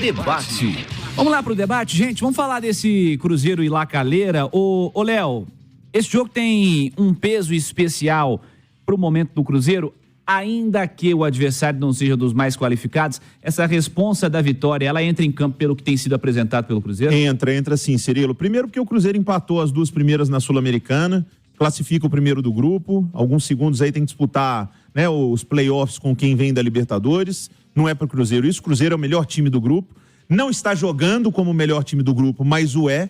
Debate. Vamos lá pro debate, gente. Vamos falar desse Cruzeiro e La Calera. Ô, Léo, esse jogo tem um peso especial pro momento do Cruzeiro, ainda que o adversário não seja dos mais qualificados. Essa responsa da vitória, ela entra em campo pelo que tem sido apresentado pelo Cruzeiro? Entra sim, Cirilo. Primeiro porque o Cruzeiro empatou as duas primeiras na Sul-Americana, classifica o primeiro do grupo, alguns segundos aí tem que disputar, né, os playoffs com quem vem da Libertadores. Não é para o Cruzeiro isso, o Cruzeiro é o melhor time do grupo, não está jogando como o melhor time do grupo, mas o é.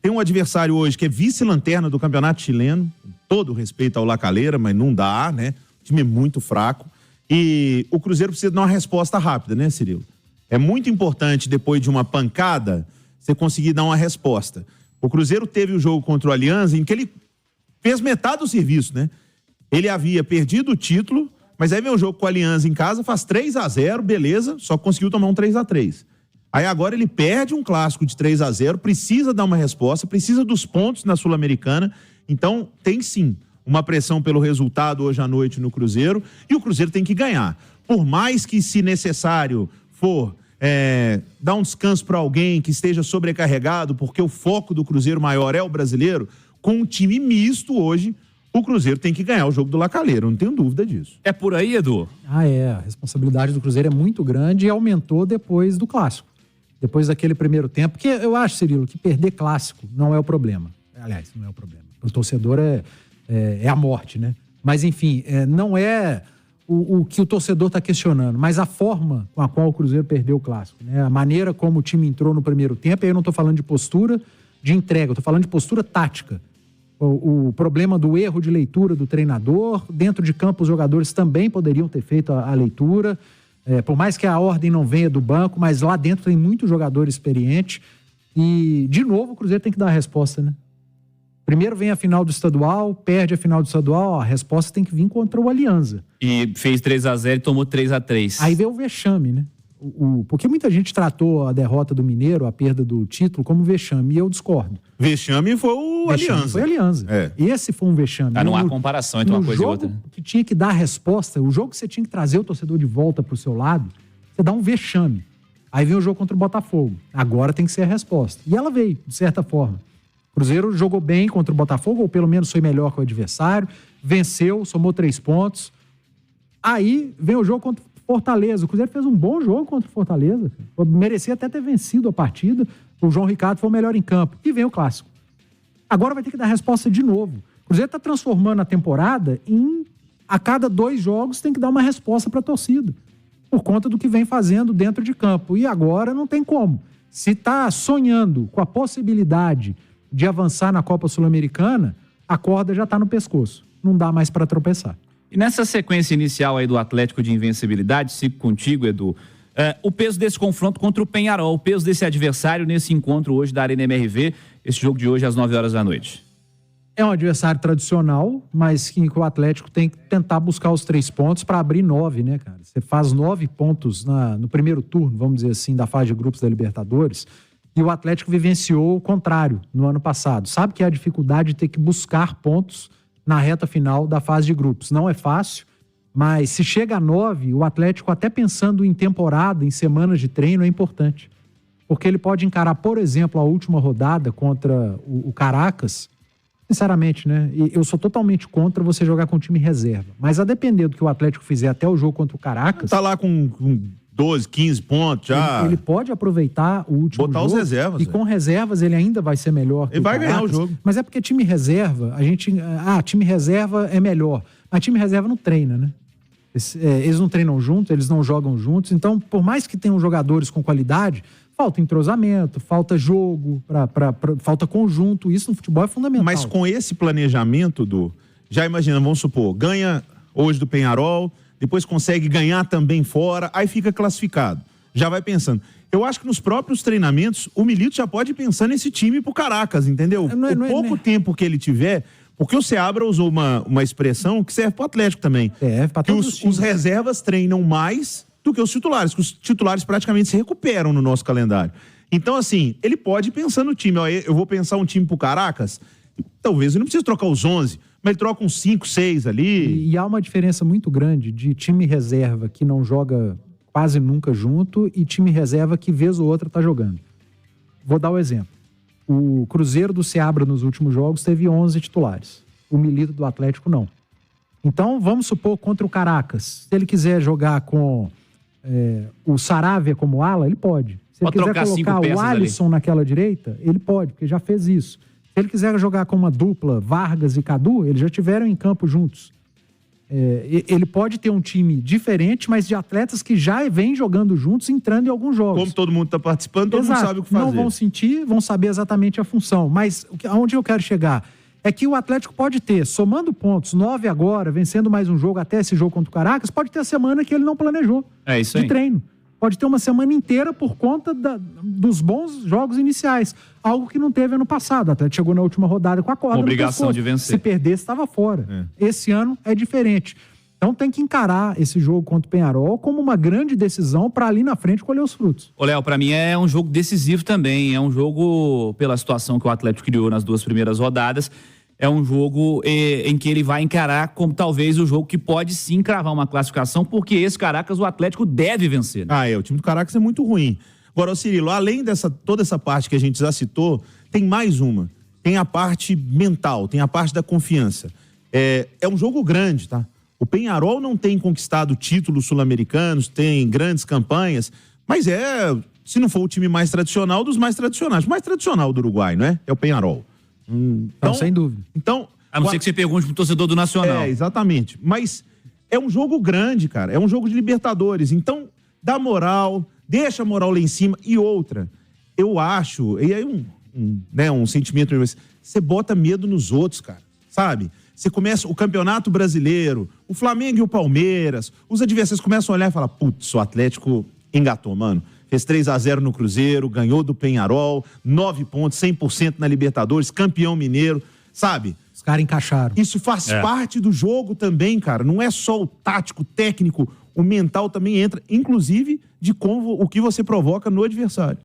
Tem um adversário hoje que é vice-lanterna do campeonato chileno, com todo respeito ao La Calera, mas não dá, né? O time é muito fraco e o Cruzeiro precisa dar uma resposta rápida, né, Cirilo? É muito importante, depois de uma pancada, você conseguir dar uma resposta. O Cruzeiro teve o jogo contra o Alianza em que ele fez metade do serviço, né? Ele havia perdido o título, mas aí vem o jogo com o Alianza em casa, faz 3-0, beleza, só conseguiu tomar um 3-3. Aí agora ele perde um clássico de 3-0, precisa dar uma resposta, precisa dos pontos na Sul-Americana, então tem sim uma pressão pelo resultado hoje à noite no Cruzeiro, e o Cruzeiro tem que ganhar. Por mais que, se necessário for, dar um descanso para alguém que esteja sobrecarregado, porque o foco do Cruzeiro maior é o brasileiro, com um time misto hoje, o Cruzeiro tem que ganhar o jogo do La Calera, não tenho dúvida disso. É por aí, Edu? A responsabilidade do Cruzeiro é muito grande e aumentou depois do clássico. Depois daquele primeiro tempo, porque eu acho, Cirilo, que perder clássico não é o problema. Aliás, não é o problema. O torcedor é a morte, né? Mas, enfim, não é o que o torcedor está questionando, mas a forma com a qual o Cruzeiro perdeu o clássico, né? A maneira como o time entrou no primeiro tempo, e aí eu não estou falando de postura de entrega, eu estou falando de postura tática. O problema do erro de leitura do treinador, dentro de campo os jogadores também poderiam ter feito a leitura, por mais que a ordem não venha do banco, mas lá dentro tem muito jogador experiente e, de novo, o Cruzeiro tem que dar a resposta, né? Primeiro vem a final do estadual, perde a final do estadual, a resposta tem que vir contra o Alianza. E fez 3-0 e tomou 3-3. Aí veio o vexame, né? Porque muita gente tratou a derrota do Mineiro, a perda do título, como vexame, e eu discordo. Vexame foi o Alianza. Foi Alianza. Esse foi um vexame. Não há comparação entre uma coisa e outra. O jogo que tinha que dar a resposta, o jogo que você tinha que trazer o torcedor de volta pro seu lado, você dá um vexame. Aí vem o jogo contra o Botafogo. Agora tem que ser a resposta. E ela veio, de certa forma. O Cruzeiro jogou bem contra o Botafogo, ou pelo menos foi melhor que o adversário, venceu, somou 3 pontos. Aí vem o jogo contra o Fortaleza. O Cruzeiro fez um bom jogo contra o Fortaleza. Merecia até ter vencido a partida. O João Ricardo foi o melhor em campo. E vem o clássico. Agora vai ter que dar resposta de novo. O Cruzeiro está transformando a temporada em... A cada 2 jogos tem que dar uma resposta para a torcida. Por conta do que vem fazendo dentro de campo. E agora não tem como. Se está sonhando com a possibilidade de avançar na Copa Sul-Americana, a corda já está no pescoço. Não dá mais para tropeçar. E nessa sequência inicial aí do Atlético de invencibilidade, sigo contigo, Edu, o peso desse confronto contra o Peñarol, o peso desse adversário nesse encontro hoje da Arena MRV, esse jogo de hoje às 9 horas da noite. É um adversário tradicional, mas que o Atlético tem que tentar buscar os 3 pontos para abrir 9, né, cara? Você faz 9 pontos no primeiro turno, vamos dizer assim, da fase de grupos da Libertadores, e o Atlético vivenciou o contrário no ano passado. Sabe que é a dificuldade de ter que buscar pontos na reta final da fase de grupos. Não é fácil, mas se chega a 9, o Atlético, até pensando em temporada, em semanas de treino, é importante. Porque ele pode encarar, por exemplo, a última rodada contra o Caracas. Sinceramente, né? Eu sou totalmente contra você jogar com time reserva. Mas a depender do que o Atlético fizer até o jogo contra o Caracas... Tá lá com 12, 15 pontos já. Ele pode aproveitar o último botar jogo. Os reservas. E com reservas ele ainda vai ser melhor. Ele vai ganhar o jogo. Mas é porque time reserva, time reserva é melhor. Mas time reserva não treina, né? Eles não treinam juntos, eles não jogam juntos. Então, por mais que tenham jogadores com qualidade, falta entrosamento, falta jogo, falta conjunto. Isso no futebol é fundamental. Mas com esse planejamento, já imagina, vamos supor, ganha hoje do Peñarol, depois consegue ganhar também fora, aí fica classificado. Já vai pensando. Eu acho que nos próprios treinamentos, o Milito já pode pensar nesse time pro Caracas, entendeu? O pouco tempo que ele tiver, porque o Seabra usou uma expressão que serve pro Atlético também. Pra que os reservas treinam mais do que os titulares, que os titulares praticamente se recuperam no nosso calendário. Então, assim, ele pode pensar no time. Ó, eu vou pensar um time pro Caracas, talvez ele não precise trocar os 11, mas ele troca uns 5, 6 ali. E há uma diferença muito grande de time reserva que não joga quase nunca junto, e time reserva que vez ou outra tá jogando. Vou dar o exemplo. O Cruzeiro do Seabra nos últimos jogos teve 11 titulares. O Milito do Atlético não. Então, vamos supor, contra o Caracas, se ele quiser jogar com o Saravia como ala, ele pode. Se ele quiser colocar o Alisson naquela direita, ele pode, porque já fez isso. Se ele quiser jogar com uma dupla, Vargas e Cadu, eles já estiveram em campo juntos. Ele pode ter um time diferente, mas de atletas que já vêm jogando juntos, entrando em alguns jogos. Como todo mundo está participando, todo mundo sabe o que fazer. Não vão sentir, vão saber exatamente a função. Mas aonde eu quero chegar é que o Atlético pode ter, somando pontos, 9 agora, vencendo mais um jogo, até esse jogo contra o Caracas, pode ter a semana que ele não planejou de treino. Pode ter uma semana inteira por conta dos bons jogos iniciais. Algo que não teve ano passado. O Atlético chegou na última rodada com a corda. Obrigação de vencer. Se perdesse, estava fora. Esse ano é diferente. Então tem que encarar esse jogo contra o Peñarol como uma grande decisão para ali na frente colher os frutos. Ô, Léo, para mim é um jogo decisivo também. É um jogo, pela situação que o Atlético criou nas 2 primeiras rodadas, é um jogo em que ele vai encarar como talvez o jogo que pode sim cravar uma classificação, porque esse Caracas o Atlético deve vencer. Né? O time do Caracas é muito ruim. Agora, Cirilo, além toda essa parte que a gente já citou, tem mais uma. Tem a parte mental, tem a parte da confiança. É um jogo grande, tá? O Peñarol não tem conquistado títulos sul-americanos, tem grandes campanhas, mas se não for o time mais tradicional, dos mais tradicionais. O mais tradicional do Uruguai, não é? É o Peñarol. Então, sem dúvida. Então, a não ser que você pergunte pro torcedor do Nacional. Exatamente. Mas é um jogo grande, cara. É um jogo de Libertadores. Então, dá moral, deixa a moral lá em cima. E outra, eu acho, e aí um sentimento, você bota medo nos outros, cara. Sabe? Você começa o Campeonato Brasileiro, o Flamengo e o Palmeiras, os adversários começam a olhar e falar, putz, o Atlético engatou, mano. Fez 3-0 no Cruzeiro, ganhou do Peñarol, 9 pontos, 100% na Libertadores, campeão mineiro, sabe? Os caras encaixaram. Isso faz parte do jogo também, cara. Não é só o tático, técnico, o mental também entra, inclusive de como o que você provoca no adversário.